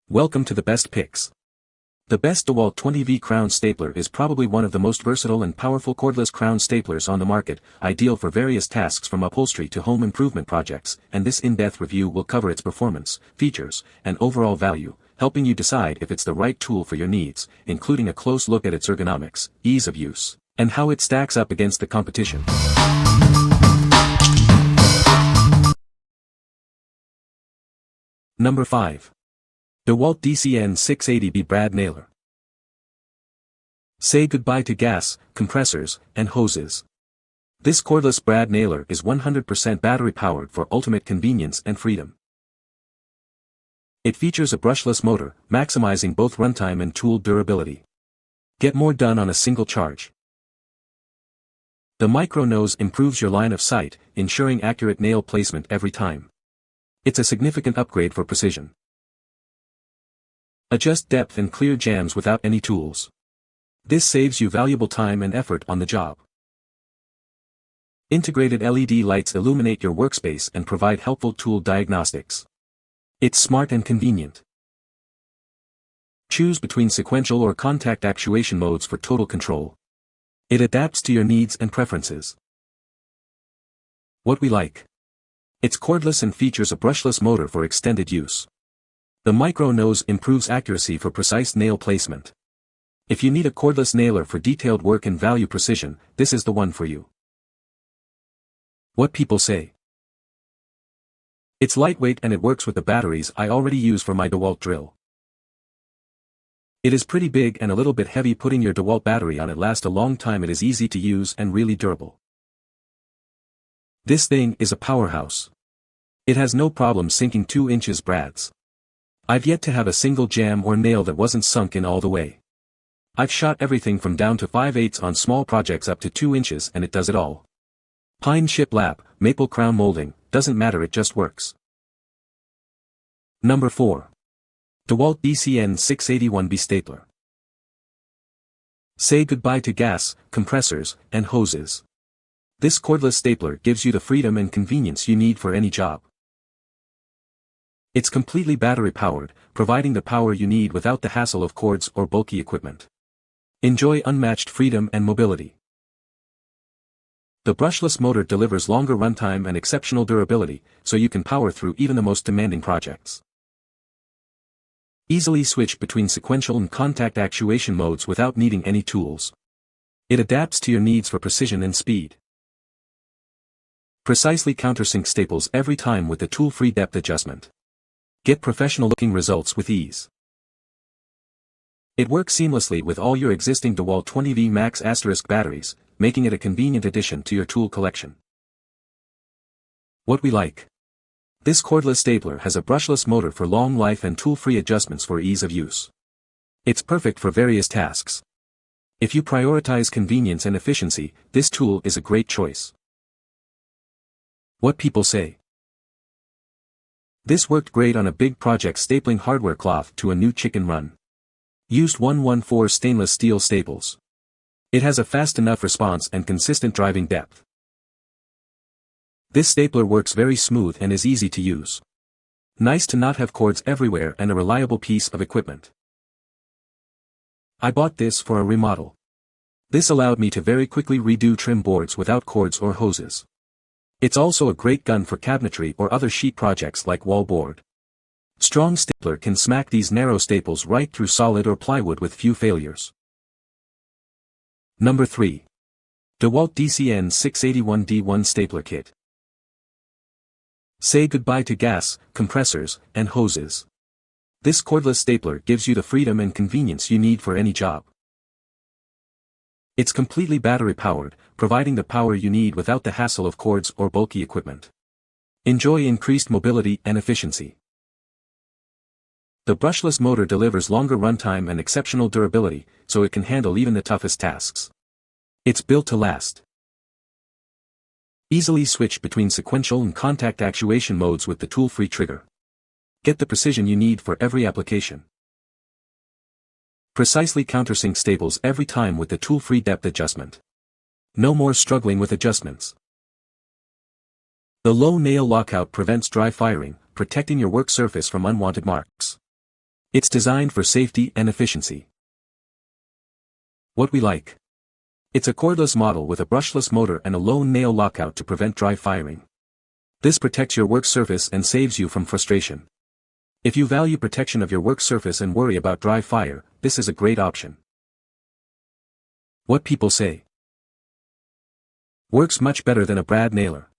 Welcome to the best picks. The best Dewalt 20v crown stapler is probably one of the most versatile and powerful cordless crown staplers on the market, ideal for various tasks from upholstery to home improvement projects, and this in-depth review will cover its performance, features, and overall value, helping you decide if it's the right tool for your needs, including a close look at its ergonomics, ease of use, and how it stacks up against the competition. Number 5. Dewalt DCN 680B Brad Nailer. Say goodbye to gas, compressors, and hoses. This cordless brad nailer is 100% battery-powered for ultimate convenience and freedom. It features a brushless motor, maximizing both runtime and tool durability. Get more done on a single charge. The micro nose improves your line of sight, ensuring accurate nail placement every time. It's a significant upgrade for precision. Adjust depth and clear jams without any tools. This saves you valuable time and effort on the job. Integrated LED lights illuminate your workspace and provide helpful tool diagnostics. It's smart and convenient. Choose between sequential or contact actuation modes for total control. It adapts to your needs and preferences. What we like. It's cordless and features a brushless motor for extended use. The micro nose improves accuracy for precise nail placement. If you need a cordless nailer for detailed work and value precision, this is the one for you. What people say. It's lightweight and it works with the batteries I already use for my Dewalt drill. It is pretty big and a little bit heavy. Putting your Dewalt battery on it lasts a long time. It is easy to use and really durable. This thing is a powerhouse. It has no problem sinking 2 inches brads. I've yet to have a single jam or nail that wasn't sunk in all the way. I've shot everything from down to 5/8 on small projects up to 2 inches and it does it all. Pine shiplap, maple crown molding, doesn't matter, it just works. Number 4. Dewalt DCN 681B Stapler. Say goodbye to gas, compressors, and hoses. This cordless stapler gives you the freedom and convenience you need for any job. It's completely battery-powered, providing the power you need without the hassle of cords or bulky equipment. Enjoy unmatched freedom and mobility. The brushless motor delivers longer runtime and exceptional durability, so you can power through even the most demanding projects. Easily switch between sequential and contact actuation modes without needing any tools. It adapts to your needs for precision and speed. Precisely countersink staples every time with the tool-free depth adjustment. Get professional-looking results with ease. It works seamlessly with all your existing Dewalt 20v Max * batteries, making it a convenient addition to your tool collection. What we like. This cordless stapler has a brushless motor for long life and tool-free adjustments for ease of use. It's perfect for various tasks. If you prioritize convenience and efficiency, this tool is a great choice. What people say. This worked great on a big project stapling hardware cloth to a new chicken run. Used 114 stainless steel staples. It has a fast enough response and consistent driving depth. This stapler works very smooth and is easy to use. Nice to not have cords everywhere and a reliable piece of equipment. I bought this for a remodel. This allowed me to very quickly redo trim boards without cords or hoses. It's also a great gun for cabinetry or other sheet projects like wallboard. Strong stapler can smack these narrow staples right through solid or plywood with few failures. Number 3. Dewalt DCN 681D1 Stapler Kit. Say goodbye to gas, compressors, and hoses. This cordless stapler gives you the freedom and convenience you need for any job. It's completely battery-powered, providing the power you need without the hassle of cords or bulky equipment. Enjoy increased mobility and efficiency. The brushless motor delivers longer runtime and exceptional durability, so it can handle even the toughest tasks. It's built to last. Easily switch between sequential and contact actuation modes with the tool-free trigger. Get the precision you need for every application. Precisely countersink staples every time with the tool-free depth adjustment. No more struggling with adjustments. The low nail lockout prevents dry firing, protecting your work surface from unwanted marks. It's designed for safety and efficiency. What we like. It's a cordless model with a brushless motor and a lone nail lockout to prevent dry firing. This protects your work surface and saves you from frustration. If you value protection of your work surface and worry about dry fire, this is a great option. What people say. Works much better than a brad nailer.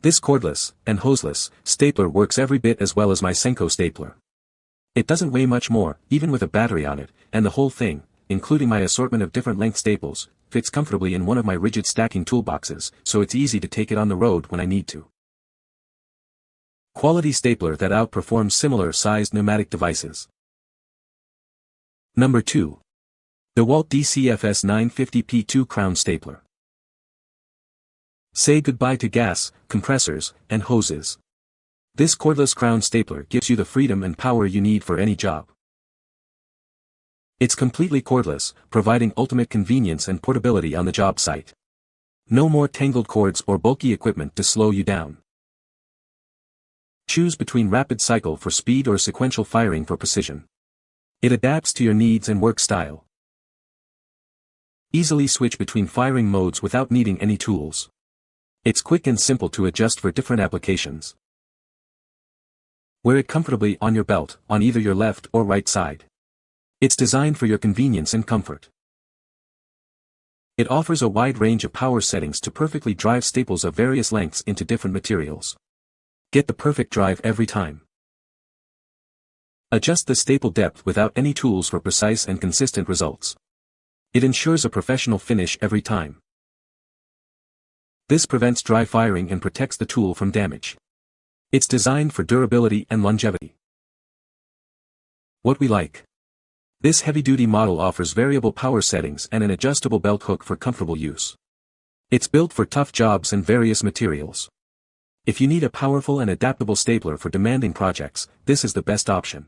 This cordless and hoseless stapler works every bit as well as my Senko stapler. It doesn't weigh much more, even with a battery on it, and the whole thing, including my assortment of different length staples, fits comfortably in one of my rigid stacking toolboxes, so it's easy to take it on the road when I need to. Quality stapler that outperforms similar-sized pneumatic devices. Number 2. Dewalt DCFS 950P2 Crown Stapler. Say goodbye to gas, compressors, and hoses. This cordless crown stapler gives you the freedom and power you need for any job. It's completely cordless, providing ultimate convenience and portability on the job site. No more tangled cords or bulky equipment to slow you down. Choose between rapid cycle for speed or sequential firing for precision. It adapts to your needs and work style. Easily switch between firing modes without needing any tools. It's quick and simple to adjust for different applications. Wear it comfortably on your belt, on either your left or right side. It's designed for your convenience and comfort. It offers a wide range of power settings to perfectly drive staples of various lengths into different materials. Get the perfect drive every time. Adjust the staple depth without any tools for precise and consistent results. It ensures a professional finish every time. This prevents dry firing and protects the tool from damage. It's designed for durability and longevity. What we like. This heavy-duty model offers variable power settings and an adjustable belt hook for comfortable use. It's built for tough jobs and various materials. If you need a powerful and adaptable stapler for demanding projects, this is the best option.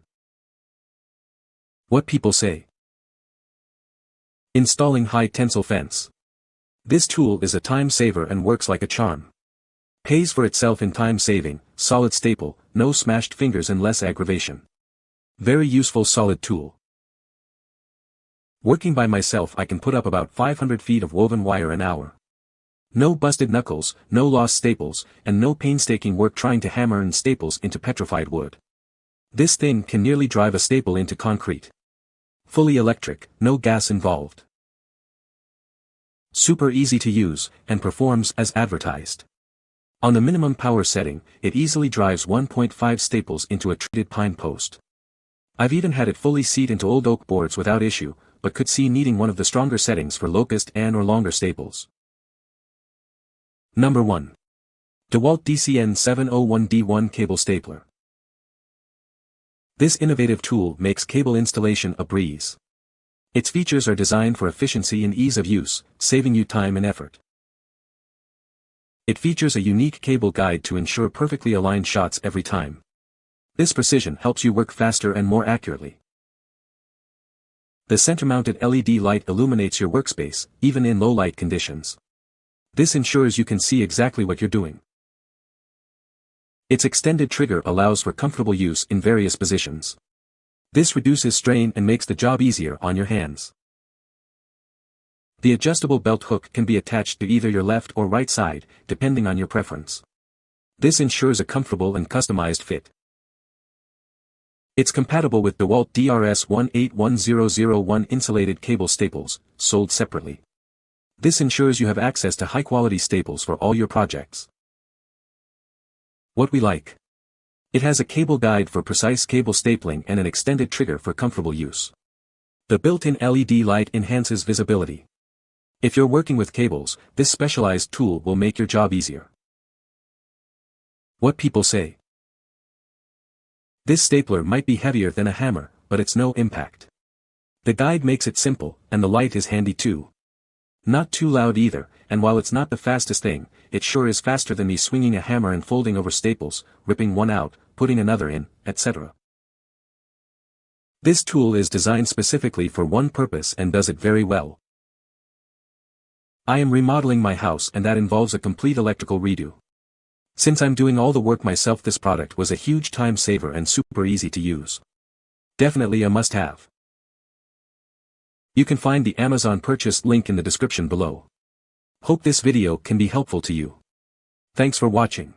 What people say. Installing high-tensile fence. This tool is a time saver and works like a charm. Pays for itself in time saving, solid staple, no smashed fingers and less aggravation. Very useful solid tool. Working by myself I can put up about 500 feet of woven wire an hour. No busted knuckles, no lost staples, and no painstaking work trying to hammer in staples into petrified wood. This thing can nearly drive a staple into concrete. Fully electric, no gas involved. Super easy to use, and performs as advertised. On the minimum power setting, it easily drives 1.5 staples into a treated pine post. I've even had it fully seat into old oak boards without issue, but could see needing one of the stronger settings for locust and or longer staples. Number 1. Dewalt DCN701D1 Cable Stapler. This innovative tool makes cable installation a breeze. Its features are designed for efficiency and ease of use, saving you time and effort. It features a unique cable guide to ensure perfectly aligned shots every time. This precision helps you work faster and more accurately. The center-mounted LED light illuminates your workspace, even in low-light conditions. This ensures you can see exactly what you're doing. Its extended trigger allows for comfortable use in various positions. This reduces strain and makes the job easier on your hands. The adjustable belt hook can be attached to either your left or right side, depending on your preference. This ensures a comfortable and customized fit. It's compatible with DeWalt DRS181001 insulated cable staples, sold separately. This ensures you have access to high-quality staples for all your projects. What we like. It has a cable guide for precise cable stapling and an extended trigger for comfortable use. The built-in LED light enhances visibility. If you're working with cables, this specialized tool will make your job easier. What people say. This stapler might be heavier than a hammer, but it's no impact. The guide makes it simple, and the light is handy too. Not too loud either, and while it's not the fastest thing, it sure is faster than me swinging a hammer and folding over staples, ripping one out, putting another in, etc. This tool is designed specifically for one purpose and does it very well. I am remodeling my house and that involves a complete electrical redo. Since I'm doing all the work myself, this product was a huge time saver and super easy to use. Definitely a must-have. You can find the Amazon purchase link in the description below. Hope this video can be helpful to you. Thanks for watching.